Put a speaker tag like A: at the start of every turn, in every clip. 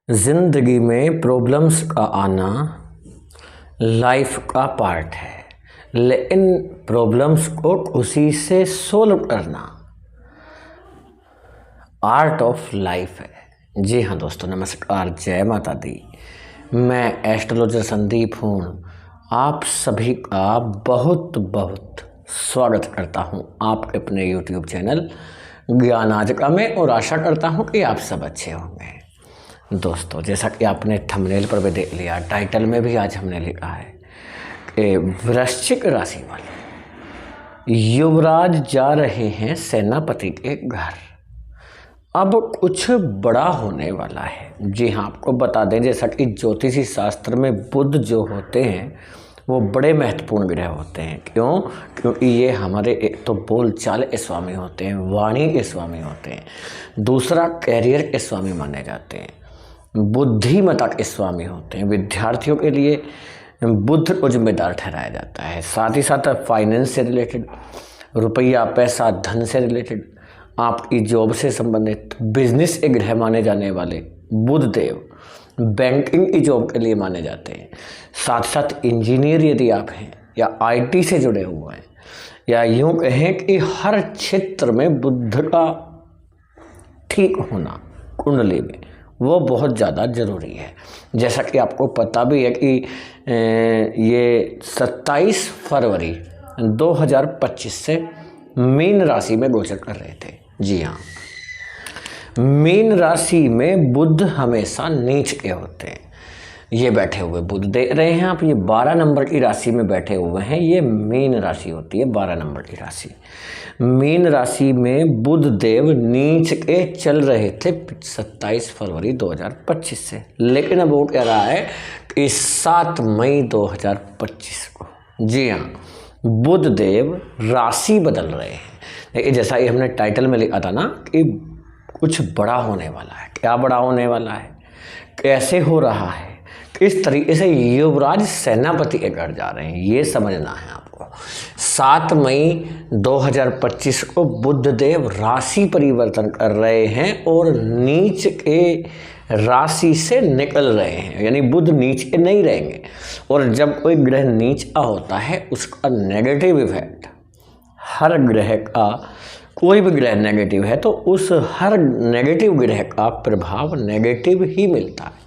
A: ज़िंदगी में प्रॉब्लम्स का आना लाइफ का पार्ट है, लेकिन प्रॉब्लम्स को खुशी से सोल्व करना आर्ट ऑफ लाइफ है। जी हाँ दोस्तों, नमस्कार, जय माता दी। मैं एस्ट्रोलॉजर संदीप हूँ। आप सभी का बहुत बहुत स्वागत करता हूँ आपके अपने यूट्यूब चैनल ज्ञान आजका में, और आशा करता हूँ कि आप सब अच्छे होंगे। दोस्तों, जैसा कि आपने थंबनेल पर भी देख लिया, टाइटल में भी आज हमने लिखा है कि वृश्चिक राशि वाले युवराज जा रहे हैं सेनापति के घर। अब कुछ बड़ा होने वाला है। जी हाँ, आपको बता दें, जैसा कि ज्योतिषी शास्त्र में बुध जो होते हैं वो बड़े महत्वपूर्ण ग्रह होते हैं। क्यों? क्योंकि ये हमारे एक तो बोल चाल के स्वामी होते हैं, वाणी के स्वामी होते हैं, दूसरा कैरियर के स्वामी माने जाते हैं, बुद्धिमत्ता के स्वामी होते हैं। विद्यार्थियों के लिए बुध को जिम्मेदार ठहराया जाता है। साथ ही साथ फाइनेंस से रिलेटेड, रुपया पैसा धन से रिलेटेड, आपकी जॉब से संबंधित, बिजनेस के ग्रह माने जाने वाले बुध देव बैंकिंग की जॉब के लिए माने जाते हैं। साथ साथ इंजीनियर यदि आप हैं या आईटी से जुड़े हुए हैं, या यूँ कहें कि हर क्षेत्र में बुध का ठीक होना कुंडली में वो बहुत ज़्यादा ज़रूरी है। जैसा कि आपको पता भी है कि ये 27 फरवरी 2025 से मीन राशि में गोचर कर रहे थे। जी हाँ, मीन राशि में बुध हमेशा नीच के होते हैं। ये बैठे हुए बुध देख रहे हैं आप, ये 12 नंबर की राशि में बैठे हुए हैं। ये मीन राशि होती है, 12 नंबर की राशि। मीन राशि में बुध देव नीच के चल रहे थे 27 फरवरी 2025 से, लेकिन अब वो कह रहा है कि 7 मई 2025 को, जी हाँ, बुध देव राशि बदल रहे हैं। लेकिन जैसा कि हमने टाइटल में लिखा था ना कि कुछ बड़ा होने वाला है। क्या बड़ा होने वाला है, कैसे हो रहा है, किस तरीके से युवराज सेनापति के घर जा रहे हैं, ये समझना है आपको। 7 मई 2025 को बुध देव राशि परिवर्तन कर रहे हैं और नीच के राशि से निकल रहे हैं, यानी बुध नीच के नहीं रहेंगे। और जब कोई ग्रह नीच का होता है उसका नेगेटिव इफेक्ट, हर ग्रह का, कोई भी ग्रह नेगेटिव है तो उस हर नेगेटिव ग्रह का प्रभाव नेगेटिव ही मिलता है।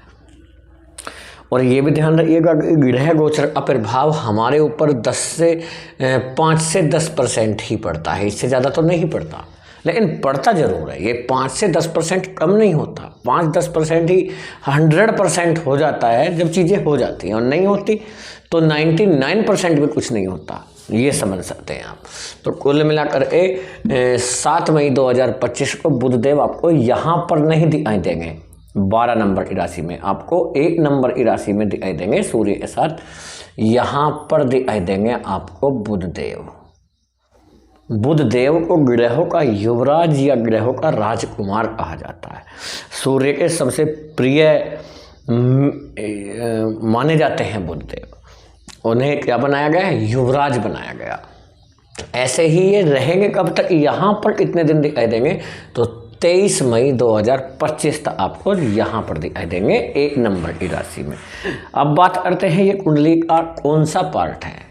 A: और ये भी ध्यान रखिएगा कि ग्रह गोचर का प्रभाव हमारे ऊपर 5 से 10% ही पड़ता है, इससे ज़्यादा तो नहीं पड़ता, लेकिन पड़ता ज़रूर है। ये 5 से 10% कम नहीं होता, 5-10% ही 100% हो जाता है जब चीज़ें हो जाती हैं, और नहीं होती तो 99% भी कुछ नहीं होता, ये समझ सकते हैं आप। तो कुल मिलाकर के 7 मई 2025 को बुधदेव आपको यहाँ पर नहीं दिखाई देंगे 12 नंबर की राशि में, आपको 1 नंबर की राशि में दिखाई देंगे सूर्य के साथ। यहाँ पर दिखाई देंगे आपको बुधदेव। बुधदेव को ग्रहों का युवराज या ग्रहों का राजकुमार कहा जाता है। सूर्य के सबसे प्रिय माने जाते हैं बुधदेव। उन्हें क्या बनाया गया है? युवराज बनाया गया। ऐसे ही ये रहेंगे कब तक, यहाँ पर कितने दिन दिखाई देंगे? तो 23 मई 2025 तक आपको यहाँ पर दिखाई देंगे 1 नंबर की राशि में। अब बात करते हैं ये कुंडली का कौन सा पार्ट है।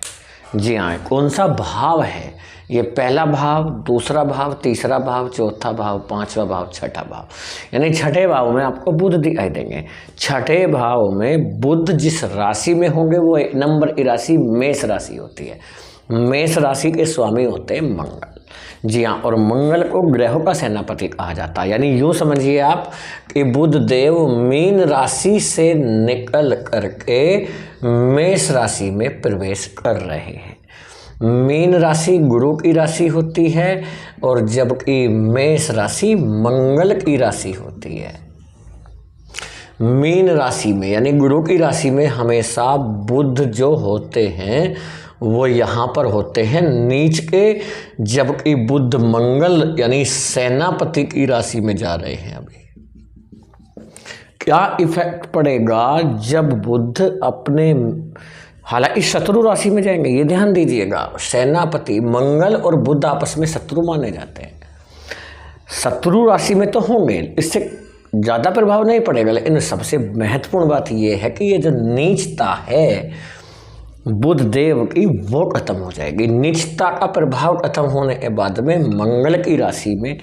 A: जी हाँ, कौन सा भाव है। ये पहला भाव, दूसरा भाव, तीसरा भाव, चौथा भाव, 5वां भाव, छठा भाव, यानी छठे भाव में आपको बुध दिखाई देंगे। छठे भाव में बुध जिस राशि में होंगे वो 1 नंबर की राशि मेष राशि होती है। मेष राशि के स्वामी होते हैं मंगल। जी हाँ, और मंगल को ग्रहों का सेनापति कहा जाता है। यानी यूँ समझिए आप कि बुध देव मीन राशि से निकल करके मेष राशि में प्रवेश कर रहे हैं। मीन राशि गुरु की राशि होती है, और जबकि मेष राशि मंगल की राशि होती है। मीन राशि में यानी गुरु की राशि में हमेशा बुध जो होते हैं वो यहाँ पर होते हैं नीच के, जबकि बुध मंगल यानी सेनापति की राशि में जा रहे हैं। अभी क्या इफेक्ट पड़ेगा जब बुध अपने, हालांकि शत्रु राशि में जाएंगे, ये ध्यान दीजिएगा। सेनापति मंगल और बुध आपस में शत्रु माने जाते हैं। शत्रु राशि में तो होंगे, इससे ज़्यादा प्रभाव नहीं पड़ेगा, लेकिन सबसे महत्वपूर्ण बात ये है कि ये जो नीचता है बुध देव की वो खत्म हो जाएगी। नीचता का प्रभाव खत्म होने के बाद में मंगल की राशि में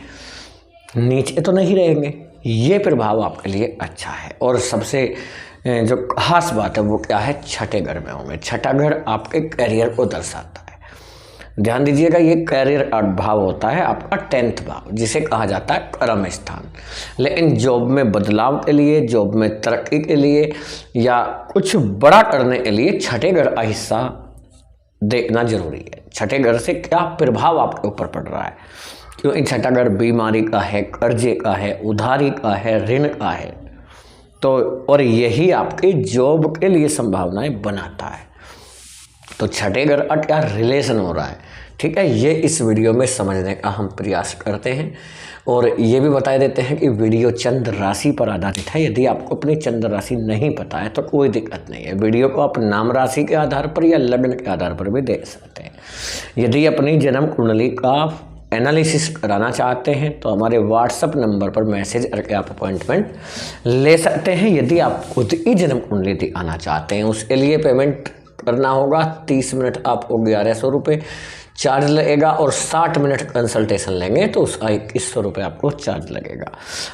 A: नीचे तो नहीं रहेंगे, ये प्रभाव आपके लिए अच्छा है। और सबसे जो खास बात है वो क्या है, छठे घर में होंगे। छठा घर आपके करियर को दर्शाता है। ध्यान दीजिएगा, ये करियर भाव होता है आपका 10th भाव, जिसे कहा जाता है कर्म स्थान। लेकिन जॉब में बदलाव के लिए, जॉब में तरक्की के लिए या कुछ बड़ा करने के लिए छठे घर का हिस्सा देखना जरूरी है। छठे घर से क्या प्रभाव आपके ऊपर पड़ रहा है, क्योंकि छठा घर बीमारी का है, कर्जे का है, उधारी का है, ऋण का है। तो और यही आपके जॉब के लिए संभावनाएं बनाता है। तो छठे घर का क्या रिलेशन हो रहा है, ठीक है, ये इस वीडियो में समझने का हम प्रयास करते हैं। और ये भी बता देते हैं कि वीडियो चंद्र राशि पर आधारित है। यदि आपको अपनी चंद्र राशि नहीं पता है तो कोई दिक्कत नहीं है, वीडियो को आप नाम राशि के आधार पर या लग्न के आधार पर भी देख सकते हैं। यदि अपनी जन्म कुंडली का एनालिसिस कराना चाहते हैं तो हमारे व्हाट्सएप नंबर पर मैसेज करके आप अपॉइंटमेंट ले सकते हैं। यदि आप खुद ही जन्म कुंडली दिखाना चाहते हैं, उसके लिए पेमेंट करना होगा। 30 मिनट आपको 1100 रुपये चार्ज लगेगा और 60 मिनट कंसल्टेशन लेंगे तो उसका 2100 रुपये आपको चार्ज लगेगा।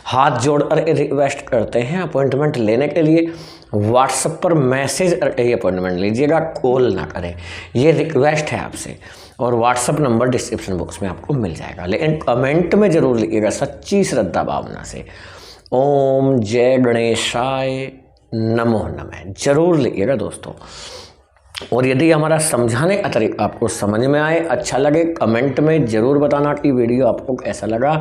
A: हाथ जोड़कर रिक्वेस्ट करते हैं अपॉइंटमेंट लेने के लिए व्हाट्सएप पर मैसेज करके ही अपॉइंटमेंट लीजिएगा, कॉल ना करें, ये रिक्वेस्ट है आपसे। और व्हाट्सएप नंबर डिस्क्रिप्शन बॉक्स में आपको मिल जाएगा। लेकिन कमेंट में जरूर लिखिएगा सच्ची श्रद्धा भावना से ओम जय गणेशाय नमो नमः, जरूर लिखिएगा दोस्तों। और यदि हमारा समझाने का तरीका आपको समझ में आए, अच्छा लगे, कमेंट में ज़रूर बताना कि वीडियो आपको कैसा लगा।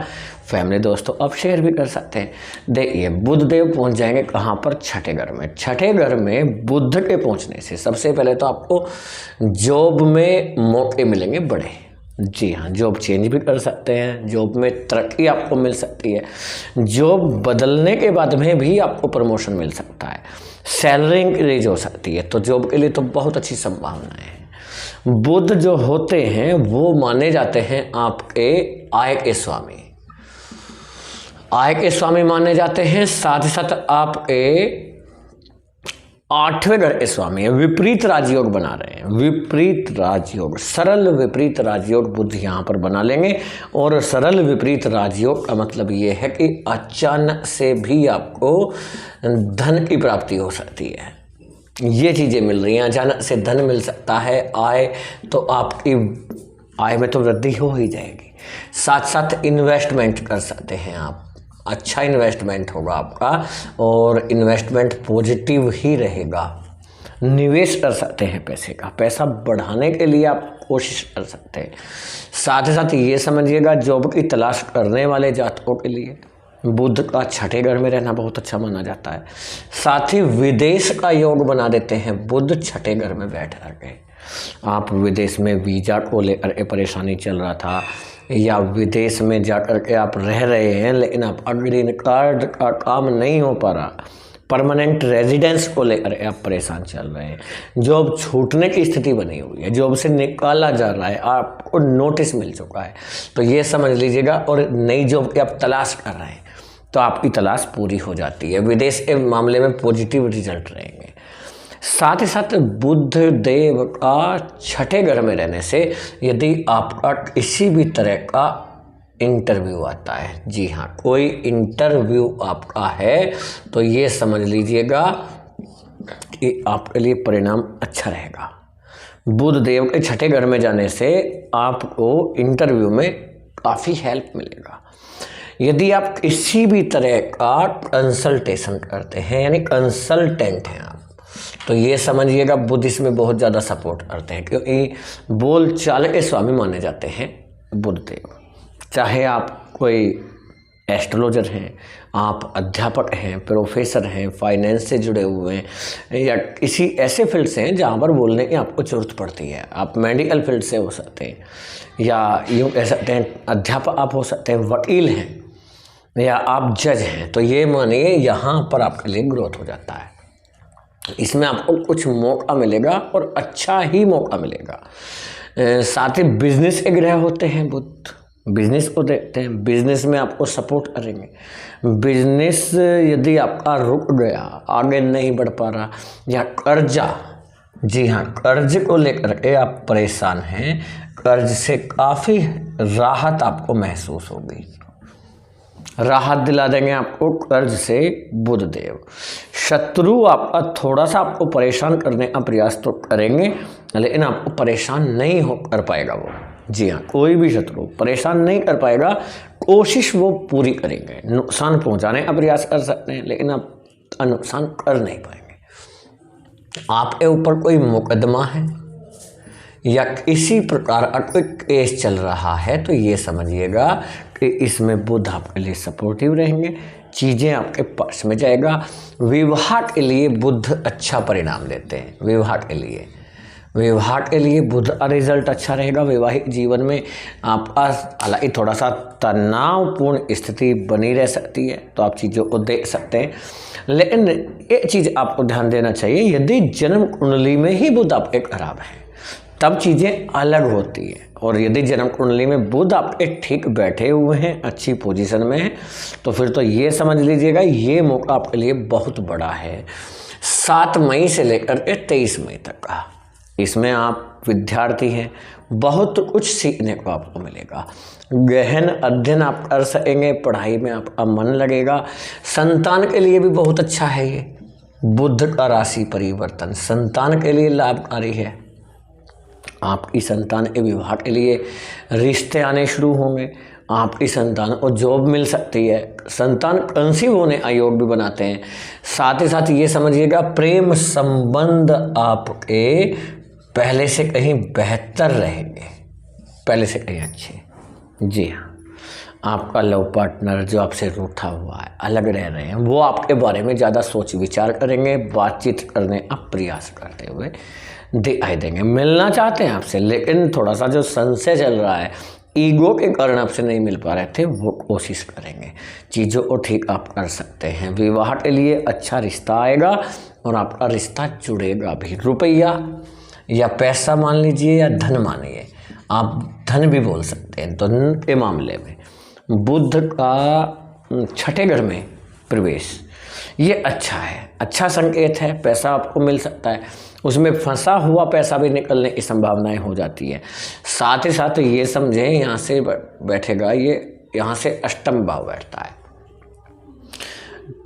A: फैमिली दोस्तों आप शेयर भी कर सकते हैं। देखिए बुध देव पहुंच जाएंगे कहाँ पर, छठे घर में। छठे घर में बुध के पहुंचने से सबसे पहले तो आपको जॉब में मौके मिलेंगे बड़े। जी हाँ, जॉब चेंज भी कर सकते हैं, जॉब में तरक्की आपको मिल सकती है, जॉब बदलने के बाद में भी आपको प्रमोशन मिल सकता है, सैलरी इंक्रीज हो सकती है। तो जॉब के लिए तो बहुत अच्छी संभावनाएं हैं। बुध जो होते हैं वो माने जाते हैं आपके आय के स्वामी, आय के स्वामी माने जाते हैं। साथ ही साथ आपके 8वें घर के स्वामी है। विपरीत राजयोग बना रहे हैं, विपरीत राजयोग, सरल विपरीत राजयोग बुध यहाँ पर बना लेंगे। और सरल विपरीत राजयोग का मतलब ये है कि अचानक से भी आपको धन की प्राप्ति हो सकती है। ये चीज़ें मिल रही हैं, अचानक से धन मिल सकता है। आय तो आपकी आय में तो वृद्धि हो ही जाएगी। साथ साथ इन्वेस्टमेंट कर सकते हैं आप, अच्छा इन्वेस्टमेंट होगा आपका और इन्वेस्टमेंट पॉजिटिव ही रहेगा। निवेश कर सकते हैं पैसे का, पैसा बढ़ाने के लिए आप कोशिश कर सकते हैं। साथ ही साथ ये समझिएगा जॉब की तलाश करने वाले जातकों के लिए बुध का छठे घर में रहना बहुत अच्छा माना जाता है। साथ ही विदेश का योग बना देते हैं बुध छठे घर में बैठ करके। आप विदेश में वीज़ा को लेकर परेशानी चल रहा था या विदेश में जाकर के आप रह रहे हैं लेकिन आप ग्रीन कार्ड का काम नहीं हो पा रहा, परमानेंट रेजिडेंस को लेकर आप परेशान चल रहे हैं, जॉब छूटने की स्थिति बनी हुई है, जॉब से निकाला जा रहा है, आपको नोटिस मिल चुका है, तो ये समझ लीजिएगा। और नई जॉब की आप तलाश कर रहे हैं तो आपकी तलाश पूरी हो जाती है। विदेश के मामले में पॉजिटिव रिजल्ट रहेंगे। साथ ही साथ बुध देव का छठे घर में रहने से यदि आपका किसी भी तरह का इंटरव्यू आता है, जी हाँ कोई इंटरव्यू आपका है, तो ये समझ लीजिएगा कि आपके लिए परिणाम अच्छा रहेगा। बुध देव के छठे घर में जाने से आपको इंटरव्यू में काफ़ी हेल्प मिलेगा। यदि आप किसी भी तरह का कंसल्टेशन करते हैं यानी कंसल्टेंट हैं आप, तो ये समझिएगा बुध इसमें बहुत ज़्यादा सपोर्ट करते हैं, क्योंकि बोल चाल के स्वामी माने जाते हैं बुध देव। चाहे आप कोई एस्ट्रोलॉजर हैं, आप अध्यापक हैं, प्रोफेसर हैं, फाइनेंस से जुड़े हुए हैं या किसी ऐसे फील्ड से हैं जहाँ पर बोलने की आपको ज़रूरत पड़ती है, आप मेडिकल फील्ड से हो सकते हैं या यूँ कह सकते हैं अध्यापक आप हो सकते हैं, वकील हैं या आप जज हैं, तो ये मानिए यहाँ पर आपके लिए ग्रोथ हो जाता है। इसमें आपको कुछ मौका मिलेगा और अच्छा ही मौका मिलेगा। साथ ही बिजनेस के ग्रह होते हैं बुध, बिजनेस को देखते हैं, बिजनेस में आपको सपोर्ट करेंगे। बिजनेस यदि आपका रुक गया, आगे नहीं बढ़ पा रहा, या कर्जा, जी हाँ, कर्ज को लेकर के आप परेशान हैं, कर्ज से काफ़ी राहत आपको महसूस होगी। राहत दिला देंगे आपको कर्ज से बुध देव। शत्रु आपका थोड़ा सा आपको परेशान करने का प्रयास तो करेंगे, लेकिन आपको परेशान नहीं हो कर पाएगा वो। जी हाँ, कोई भी शत्रु परेशान नहीं कर पाएगा, कोशिश वो पूरी करेंगे। नुकसान पहुंचाने का प्रयास कर सकते हैं, लेकिन आप नुकसान कर नहीं पाएंगे। आपके ऊपर कोई मुकदमा है या किसी प्रकार का कोई केस चल रहा है, तो ये समझिएगा कि इसमें बुध आपके लिए सपोर्टिव रहेंगे, चीज़ें आपके पास में जाएगा। विवाह के लिए बुध अच्छा परिणाम देते हैं। विवाह के लिए बुध का रिजल्ट अच्छा रहेगा। वैवाहिक जीवन में आपका हालांकि थोड़ा सा तनावपूर्ण स्थिति बनी रह सकती है, तो आप चीज़ों को देख सकते हैं, लेकिन एक चीज़ आपको ध्यान देना चाहिए, यदि जन्म कुंडली में ही बुध आपके खराब है तब चीज़ें अलग होती हैं, और यदि जन्म कुंडली में बुध आपके ठीक बैठे हुए हैं, अच्छी पोजीशन में है, तो फिर तो ये समझ लीजिएगा ये मौका आपके लिए बहुत बड़ा है। 7 मई से लेकर के 23 मई तक का, इसमें आप विद्यार्थी हैं, बहुत कुछ सीखने को आपको मिलेगा। गहन अध्ययन आप कर सकेंगे, पढ़ाई में आपका मन लगेगा। संतान के लिए भी बहुत अच्छा है ये बुध का राशि परिवर्तन, संतान के लिए लाभकारी है। आपकी संतान के विवाह के लिए रिश्ते आने शुरू होंगे, आपकी संतान को जॉब मिल सकती है, संतान कंसीव होने का योग भी बनाते हैं। साथ ही साथ ये समझिएगा प्रेम संबंध आपके पहले से कहीं बेहतर रहेंगे, पहले से कहीं अच्छे। जी हाँ, आपका लव पार्टनर जो आपसे रूठा हुआ है, अलग रह रहे हैं, वो आपके बारे में ज़्यादा सोच विचार करेंगे, बातचीत करने का प्रयास करते हुए दिखाई देंगे। मिलना चाहते हैं आपसे, लेकिन थोड़ा सा जो संशय चल रहा है, ईगो के कारण आपसे नहीं मिल पा रहे थे, वो कोशिश करेंगे। चीज़ों को ठीक आप कर सकते हैं। विवाह के लिए अच्छा रिश्ता आएगा और आपका रिश्ता जुड़ेगा भी। रुपया या पैसा मान लीजिए या धन मानिए, आप धन भी बोल सकते हैं। धन के मामले में बुध का छठे घर में प्रवेश ये अच्छा है, अच्छा संकेत है। पैसा आपको मिल सकता है, उसमें फंसा हुआ पैसा भी निकलने की संभावनाएं हो जाती है। साथ ही साथ ये समझें, यहाँ से बैठेगा ये, यहाँ से अष्टम भाव बैठता है।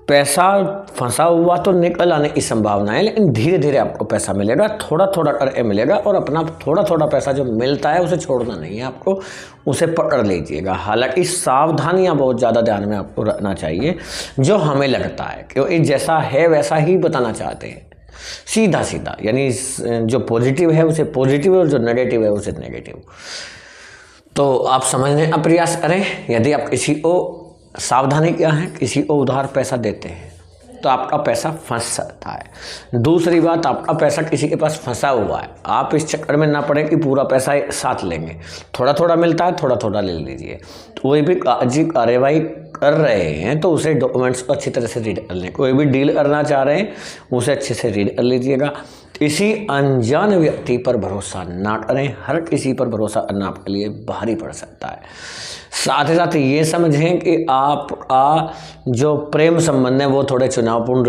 A: पैसा फंसा हुआ तो निकल आने की संभावना है, लेकिन धीरे धीरे आपको पैसा मिलेगा, थोड़ा थोड़ा करके मिलेगा। और अपना थोड़ा थोड़ा पैसा जो मिलता है उसे छोड़ना नहीं है आपको, उसे पकड़ लीजिएगा। हालांकि सावधानियां बहुत ज़्यादा ध्यान में आपको रखना चाहिए, जो हमें लगता है क्योंकि जैसा है वैसा ही बताना चाहते हैं, सीधा सीधा, यानी जो पॉजिटिव है उसे पॉजिटिव और जो नेगेटिव है उसे नेगेटिव। तो आप समझने का प्रयास करें। यदि आप किसी को, सावधानी क्या है, किसी को उधार पैसा देते हैं तो आपका पैसा फंस सकता है। दूसरी बात, आपका पैसा किसी के पास फंसा हुआ है, आप इस चक्कर में ना पड़े कि पूरा पैसा साथ लेंगे, थोड़ा थोड़ा मिलता है, थोड़ा थोड़ा ले लीजिए। तो कोई भी कागजी कार्यवाही कर रहे हैं तो उसे डॉक्यूमेंट्स को अच्छी तरह से रीड कर लें। कोई भी डील करना चाह रहे हैं उसे अच्छे से रीड कर लीजिएगा। किसी अनजान व्यक्ति पर भरोसा ना करें, हर किसी पर भरोसा करना आपके लिए भारी पड़ सकता है। साथ ही साथ ये समझें कि आपका जो प्रेम संबंध है वो थोड़े चुनौतीपूर्ण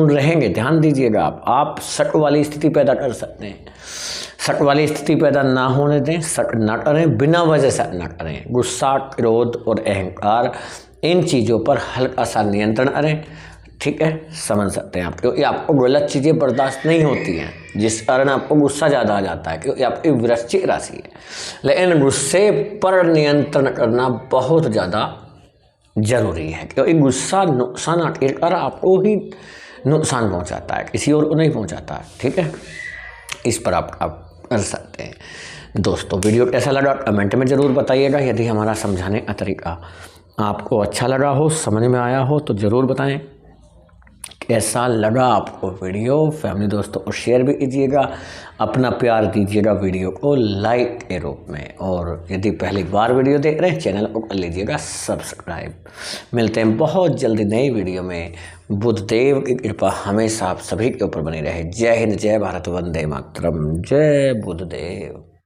A: रहेंगे। ध्यान दीजिएगा, आप शक वाली स्थिति पैदा कर सकते हैं। शक वाली स्थिति पैदा ना होने दें, शक ना करें, बिना वजह से ना करें। गुस्सा, क्रोध और अहंकार, इन चीज़ों पर हल्का सा नियंत्रण करें। ठीक है, समझ सकते हैं आप, क्योंकि आपको गलत चीज़ें बर्दाश्त नहीं होती हैं, जिस कारण आपको गुस्सा ज़्यादा आ जाता है, क्योंकि आपकी वृश्चिक राशि है। लेकिन गुस्से पर नियंत्रण करना बहुत ज़्यादा जरूरी है, क्योंकि गुस्सा नुकसान आखिरकार आपको ही नुकसान पहुंचाता है, किसी और को नहीं पहुंचाता है। ठीक है, इस पर आप कर सकते हैं। दोस्तों, वीडियो कैसा लगा कमेंट में ज़रूर बताइएगा। यदि हमारा समझाने का तरीका आपको अच्छा लगा हो, समझ में आया हो, तो ज़रूर बताएं। कैसा लगा आपको वीडियो, फैमिली दोस्तों को शेयर भी कीजिएगा, अपना प्यार दीजिएगा वीडियो को लाइक के रूप में। और यदि पहली बार वीडियो देख रहे हैं, चैनल को कर लीजिएगा सब्सक्राइब। मिलते हैं बहुत जल्दी नई वीडियो में। बुधदेव की कृपा हमेशा आप सभी के ऊपर बनी रहे। जय हिंद, जय भारत, वंदे मातरम, जय बुधदेव।